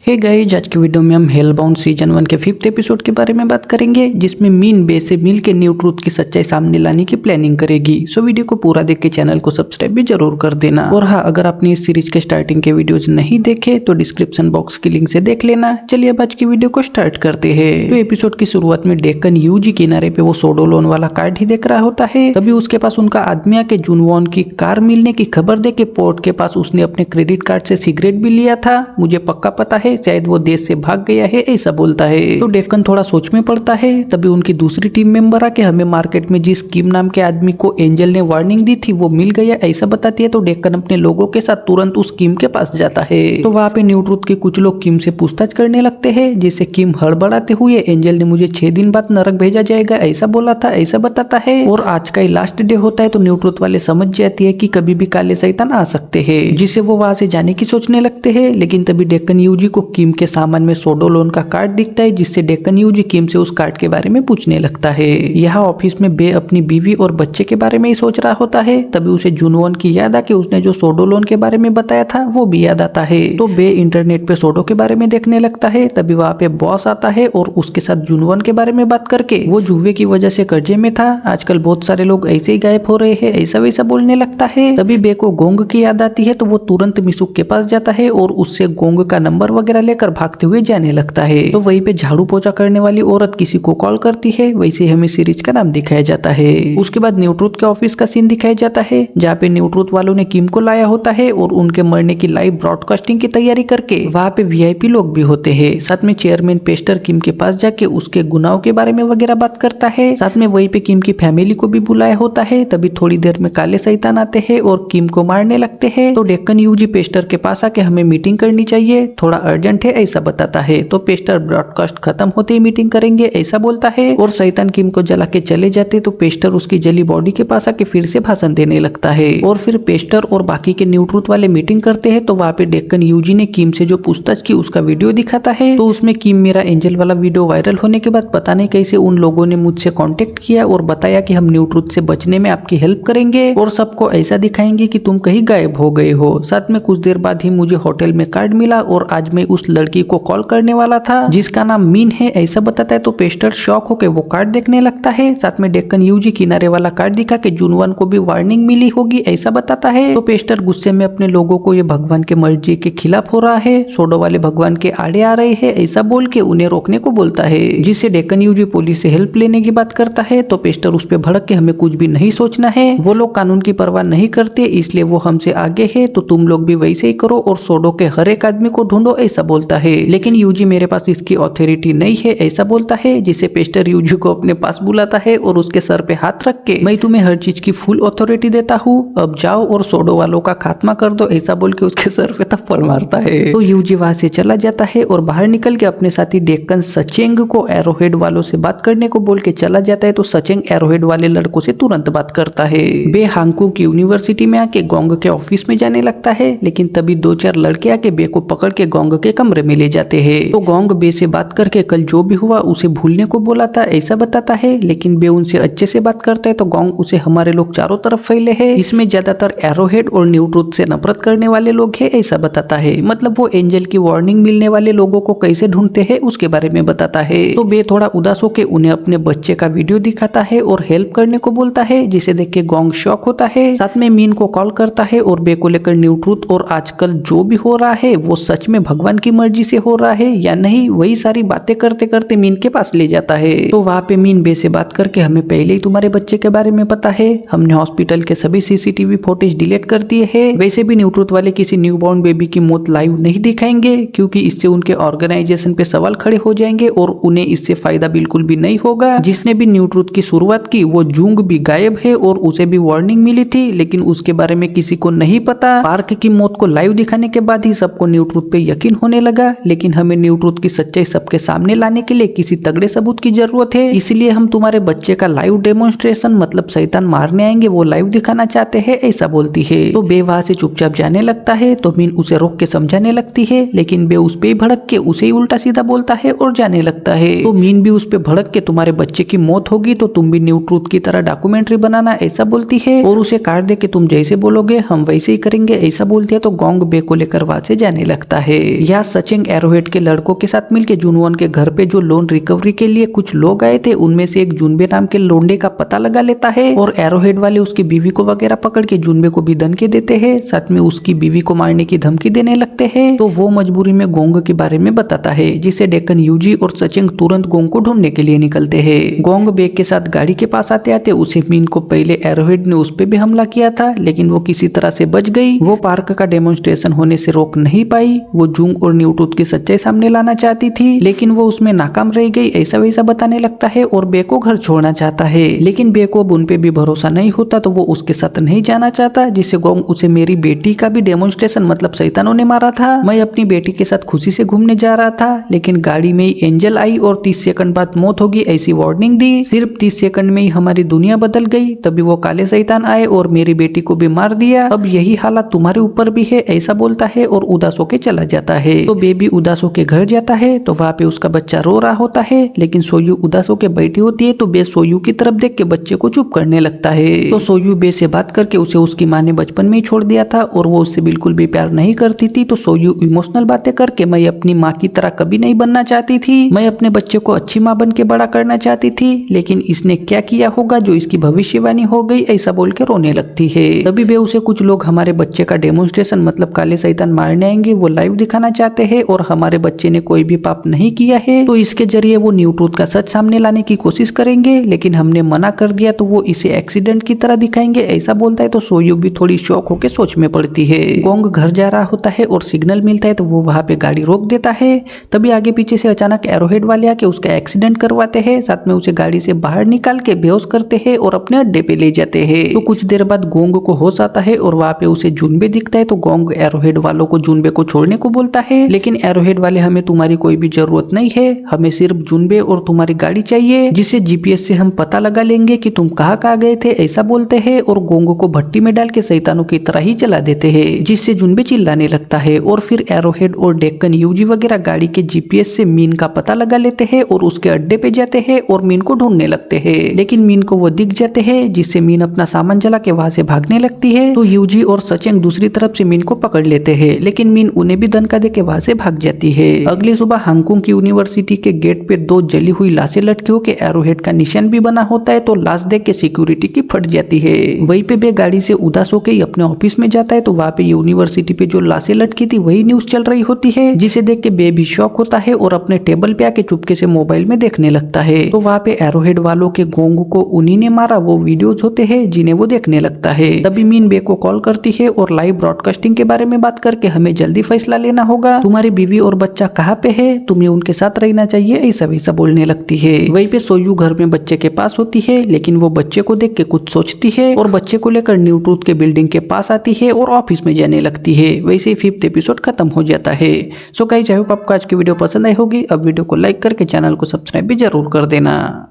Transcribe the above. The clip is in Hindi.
हे गाइस, आज की वीडियो में हम हेलबाउंड सीजन 1 के 5th एपिसोड के बारे में बात करेंगे, जिसमें मीन बे से मिल के न्यू ट्रूथ की सच्चाई सामने लाने की प्लानिंग करेगी। सो वीडियो को पूरा देख के चैनल को सब्सक्राइब भी जरूर कर देना। और हाँ, अगर आपने इस सीरीज के स्टार्टिंग के वीडियोज नहीं देखे तो डिस्क्रिप्शन बॉक्स की लिंक से देख लेना। चलिए अब आज की वीडियो को स्टार्ट करते हैं। तो एपिसोड की शुरुआत में डेक्कन यूजी किनारे पे वो सोडो लोन वाला कार्ड ही देख रहा होता है। तभी उसके पास उनका आदमी आके जुनवॉन की कार मिलने की खबर दे के पोर्ट के पास उसने अपने क्रेडिट कार्ड से सिगरेट भी लिया था। मुझे पक्का पता है शायद वो देश से भाग गया है, ऐसा बोलता है। तो डेक्कन थोड़ा सोच में पड़ता है। तभी उनकी दूसरी टीम मेंबर आके हमें मार्केट में जिस किम नाम के आदमी को एंजल ने वार्निंग दी थी वो मिल गया, ऐसा बताती है। तो डेक्कन अपने लोगों के साथ तुरंत उस किम के पास जाता है। तो वहाँ पे न्यू ट्रूथ के कुछ लोग किम से पूछताछ करने लगते हैं, जिससे किम हड़बड़ाते हुए एंजल ने मुझे 6 दिन बाद नरक भेजा जाएगा ऐसा बोला था, ऐसा बताता है। और आज का ही लास्ट डे होता है। तो न्यू ट्रूथ वाले समझ जाती है कि कभी भी काले शैतान आ सकते हैं, जिससे वो वहां से जाने की सोचने लगते हैं। लेकिन तभी डेक्कन यूजी को किम के सामान में सोडो लोन का कार्ड दिखता है, जिससे डेक्कन यूजी किम से उस कार्ड के बारे में पूछने लगता है। यहाँ ऑफिस में बे अपनी बीवी और बच्चे के बारे में ही सोच रहा होता है। तभी उसे जुनवॉन की याद आके उसने जो सोडो लोन के बारे में बताया था वो भी याद आता है। तो बे इंटरनेट पे सोडो के बारे में देखने लगता है। तभी वहाँ पे बॉस आता है और उसके साथ जुनवॉन के बारे में बात करके वो जुए की वजह से कर्जे में था, आजकल बहुत सारे लोग ऐसे ही गायब हो रहे हैं, ऐसा वैसा बोलने लगता है। तभी बे को गोंग की याद आती है। तो वो तुरंत मिसुक के पास जाता है और उससे गोंग का नंबर वगैरह लेकर भागते हुए जाने लगता है। तो वहीं पे झाड़ू पोछा करने वाली औरत किसी को कॉल करती है। वैसे हमें सीरीज का नाम दिखाया जाता है। उसके बाद न्यू ट्रूथ के ऑफिस का सीन दिखाया जाता है, जहाँ पे न्यू ट्रूथ वालों ने किम को लाया होता है और उनके मरने की लाइव ब्रॉडकास्टिंग की तैयारी करके वहाँ पे वीआईपी लोग भी होते हैं। साथ में चेयरमैन पेस्टर किम के पास जाके उसके गुनाहों के बारे में वगैरह बात करता है। साथ में वहीं पे किम की फैमिली को भी बुलाया होता है। तभी थोड़ी देर में काले शैतान आते हैं और किम को मारने लगते हैं। तो डेक्कन यूजी पेस्टर के पास आके हमें मीटिंग करनी चाहिए, थोड़ा अर्जेंट है, ऐसा बताता है। तो पेस्टर ब्रॉडकास्ट खत्म होते ही मीटिंग करेंगे ऐसा बोलता है। और शैतान किम को जला के चले जाते। तो पेस्टर उसकी जली बॉडी के पास आके फिर से भाषण देने लगता है। और फिर पेस्टर और बाकी के न्यू ट्रूथ वाले मीटिंग करते हैं। तो वहाँ पे डेक्कन यूजी ने किम से जो पूछताछ की उसका वीडियो दिखाता है। तो उसमें किम मेरा एंजल वाला वीडियो वायरल होने के बाद पता नहीं कैसे उन लोगों ने मुझसे कांटेक्ट किया और बताया कि हम न्यू ट्रूथ से बचने में आपकी हेल्प करेंगे और सबको ऐसा दिखाएंगे कि तुम कहीं गायब हो गए हो। साथ में कुछ देर बाद ही मुझे होटल में कार्ड मिला और आज मैं उस लड़की को कॉल करने वाला था जिसका नाम मीन है, ऐसा बताता है। तो पेस्टर शॉक होकर वो कार्ड देखने लगता है। साथ में डेक्कन यूजी किनारे वाला कार्ड दिखा के जुनवॉन को भी वार्निंग मिली होगी ऐसा बताता है। तो पेस्टर गुस्से में अपने लोगों को ये भगवान के मर्जी के खिलाफ हो रहा है, सोडो वाले भगवान के आड़े आ रहे हैं ऐसा बोल के उन्हें रोकने को बोलता है, जिससे डेक्कन यूजी पुलिस से हेल्प लेने की बात करता है। तो पेस्टर उस पर भड़क के हमें कुछ भी नहीं सोचना है, वो लोग कानून की परवाह नहीं करते, इसलिए वो हमसे आगे है, तो तुम लोग भी वैसे ही करो और सोडो के हर एक आदमी को ढूंढो ऐसा बोलता है। लेकिन यूजी मेरे पास इसकी ऑथोरिटी नहीं है ऐसा बोलता है, जिसे पेस्टर यूजी को अपने पास बुलाता है और उसके सर पे हाथ रख के मैं तुम्हें हर चीज की फुल ऑथोरिटी देता हूँ, अब जाओ और सोडो वालों का खात्मा कर दो ऐसा बोल के उसके सर पे थप्पड़ मारता है। तो यूजी वहां से चला जाता है और बाहर निकल के अपने साथी डेक्कन सचेंग को एरोहेड वालों से बात करने को बोल के चला जाता है। तो सचेंग एरोहेड वाले लड़कों से तुरंत बात करता है। बे हांगकांग यूनिवर्सिटी में आके गोंग के ऑफिस में जाने लगता है, लेकिन तभी 2-4 लड़के आके बे को पकड़ के गोंग के कमरे में ले जाते हैं। तो गोंग बे से बात करके कल जो भी हुआ उसे भूलने को बोला था ऐसा बताता है, लेकिन बे उनसे अच्छे से बात करता है। तो गोंग उसे हमारे लोग चारों तरफ फैले हैं, इसमें ज्यादातर एरोहेड और न्यू ट्रूथ से नफरत करने वाले लोग हैं ऐसा बताता है। मतलब वो एंजल की वार्निंग मिलने वाले लोगों को कैसे ढूंढते हैं उसके बारे में बताता है। तो बे थोड़ा उदास होकर उन्हें अपने बच्चे का वीडियो दिखाता है और हेल्प करने को बोलता है, जिसे देख के गोंग शॉक होता है। साथ में मीन को कॉल करता है और बे को लेकर न्यू ट्रूथ और आजकल जो भी हो रहा है वो सच में भगवान की मर्जी से हो रहा है या नहीं, वही सारी बातें करते करते मीन के पास ले जाता है। तो वहाँ पे मीन बे से बात करके हमें पहले ही तुम्हारे बच्चे के बारे में पता है, हमने हॉस्पिटल के सभी सीसीटीवी फुटेज डिलीट कर दिए हैं, वैसे भी न्यू ट्रूथ वाले किसी न्यूबॉर्न बेबी की मौत लाइव नहीं दिखाएंगे क्योंकि इससे उनके ऑर्गेनाइजेशन पे सवाल खड़े हो जाएंगे और उन्हें इससे फायदा बिल्कुल भी नहीं होगा। जिसने भी न्यू ट्रूथ की शुरुआत की वो जूंग भी गायब है और उसे भी वार्निंग मिली थी, लेकिन उसके बारे में किसी को नहीं पता। पार्क की मौत को लाइव दिखाने के बाद ही सबको न्यू ट्रूथ पे यकीन होने लगा, लेकिन हमें न्यू ट्रूथ की सच्चाई सबके सामने लाने के लिए किसी तगड़े सबूत की जरूरत है, इसलिए हम तुम्हारे बच्चे का लाइव डेमोन्स्ट्रेशन मतलब शैतान मारने आएंगे वो लाइव दिखाना चाहते हैं ऐसा बोलती है। तो बे वहां से चुपचाप जाने लगता है। तो मीन उसे रोक के समझाने लगती है, लेकिन बे उस पे भड़क के उसे ही उल्टा सीधा बोलता है और जाने लगता है। तो मीन भी उस पे भड़क के तुम्हारे बच्चे की मौत होगी तो तुम भी न्यू ट्रूथ की तरह डॉक्यूमेंट्री बनाना ऐसा बोलती है और उसे कार्ड दे के तुम जैसे बोलोगे हम वैसे ही करेंगे ऐसा बोलती है। तो गोंग बे को लेकर वहां से जाने लगता है। यहाँ सचिन एरोहेड के लड़कों के साथ मिलकर जुनवॉन के घर पे जो लोन रिकवरी के लिए कुछ लोग आए थे उनमें से एक जुनबे नाम के लोंडे का पता लगा लेता है और एरोहेड वाले उसकी बीवी को वगैरह पकड़ के जुनबे को भी धमकी देते हैं, साथ में उसकी बीवी को मारने की धमकी देने लगते हैं। तो वो मजबूरी में गोंग के बारे में बताता है, जिसे डेक्कन यूजी और सचिन तुरंत गोंग को ढूंढने के लिए निकलते हैं। गोंग बेग के साथ गाड़ी के पास आते आते उसे मीन को पहले एरोहेड ने उस पे भी हमला किया था, लेकिन वो किसी तरह से बच गई। वो पार्क का डेमोन्स्ट्रेशन होने से रोक नहीं पाई। वो जूंग और न्यूट्रूथ की सच्चाई सामने लाना चाहती थी, लेकिन वो उसमें नाकाम रह गई, ऐसा वैसा बताने लगता है और बे को घर छोड़ना चाहता है। लेकिन बे को अब उन पे भी भरोसा नहीं होता, तो वो उसके साथ नहीं जाना चाहता, जिससे गोंग उसे मेरी बेटी का भी डेमोन्स्ट्रेशन मतलब शैतानों ने मारा था, मैं अपनी बेटी के साथ खुशी से घूमने जा रहा था, लेकिन गाड़ी में ही एंजल आई और 30 सेकंड बाद मौत होगी ऐसी वार्निंग दी। सिर्फ 30 सेकंड में ही हमारी दुनिया बदल गई। तभी वो काले शैतान आए और मेरी बेटी को भी मार दिया। अब यही हालत तुम्हारे ऊपर भी है, ऐसा बोलता है और उदास होके चला जाता है। तो बेबी उदास होके घर जाता है तो वहाँ पे उसका बच्चा रो रहा होता है, लेकिन सोयू उदास होके बैठी होती है तो बे सोयू की तरफ देख के बच्चे को चुप करने लगता है। तो सोयू बे से बात करके उसे उसकी माँ ने बचपन में ही छोड़ दिया था और वो उससे बिल्कुल भी प्यार नहीं करती थी। तो सोयू इमोशनल बातें करके मैं अपनी माँ की तरह कभी नहीं बनना चाहती थी, मैं अपने बच्चे को अच्छी माँ बन के बड़ा करना चाहती थी, लेकिन इसने क्या किया होगा जो इसकी भविष्यवाणी हो गई, ऐसा बोल के रोने लगती है। तभी बे उसे कुछ लोग हमारे बच्चे का डेमोन्स्ट्रेशन मतलब काले शैतान मारने आएंगे, वो लाइव दिखाना चाहते हैं और हमारे बच्चे ने कोई भी पाप नहीं किया है, तो इसके जरिए वो न्यूट्रूथ का सच सामने लाने की कोशिश करेंगे, लेकिन हमने मना कर दिया तो वो इसे एक्सीडेंट की तरह दिखाएंगे, ऐसा बोलता है। तो सोयू भी थोड़ी शौक होकर सोच में पड़ती है। गोंग घर जा रहा होता है और सिग्नल मिलता है तो वो वहां पे गाड़ी रोक देता है। तभी आगे पीछे से अचानक एरोहेड वाले आके उसका एक्सीडेंट करवाते हैं, साथ में उसे गाड़ी से बाहर निकाल के बेहोश करते हैं और अपने अड्डे पे ले जाते हैं। तो कुछ देर बाद गोंग को होश आता है और वहां पे उसे जुनबे दिखता है। तो गोंग एरोहेड वालों को जुनबे को छोड़ने को बोलता है, लेकिन एरोहेड वाले हमें तुम्हारी कोई भी जरूरत नहीं है, हमें सिर्फ जुनबे और तुम्हारी गाड़ी चाहिए, जिससे जीपीएस से हम पता लगा लेंगे कि तुम कहाँ गए थे, ऐसा बोलते हैं और गोंग को भट्टी में डाल के शैतानों की तरह ही चला देते हैं, जिससे जुनबे चिल्लाने लगता है। और फिर एरोहेड और डेक्कन यूजी वगैरह गाड़ी के जीपीएस से मीन का पता लगा लेते हैं और उसके अड्डे पे जाते हैं और मीन को ढूंढने लगते हैं, लेकिन मीन को वो दिख जाते हैं, जिससे मीन अपना सामान जला के वहां से भागने लगती है। तो यूजी और सचिन दूसरी तरफ से मीन को पकड़ लेते हैं, लेकिन मीन उन्हें भी धमका दे के वहां से भाग जाती है। अगली सुबह हांगकांग की यूनिवर्सिटी के गेट पे 2 जली हुई लाशें लटकी होकर एरोहेड का निशान भी बना होता है, तो लाश देख के सिक्योरिटी की फट जाती है। वहीं पे बे गाड़ी से उदास होकर अपने ऑफिस में जाता है, तो वहाँ पे यूनिवर्सिटी पे जो लाशें लटकी थी वही न्यूज चल रही होती है, जिसे देख के बे भी शॉक होता है और अपने टेबल पे आके चुपके से मोबाइल में देखने लगता है। तो वहाँ पे एरोहेड वालों के गोंग को उन्हीं ने मारा वो वीडियोज होते हैं, जिन्हें वो देखने लगता है। तभी मीन बे को कॉल करती है और लाइव ब्रॉडकास्टिंग के बारे में बात करके हमें जल्दी फैसला लेना होगा, तुम्हारी बीवी और बच्चा कहाँ पे है, तुम्हें उनके साथ रहना चाहिए, ऐसा वैसा बोलने लगती है। वहीं पे सोयू घर में बच्चे के पास होती है, लेकिन वो बच्चे को देख के कुछ सोचती है और बच्चे को लेकर न्यूट्रूथ के बिल्डिंग के पास आती है और ऑफिस में जाने लगती है। वैसे ही 5th एपिसोड खत्म हो जाता है। सो गाइस, आई होप आपको आज की वीडियो पसंद आई होगी। अब वीडियो को लाइक करके चैनल को सब्सक्राइब भी जरूर कर देना।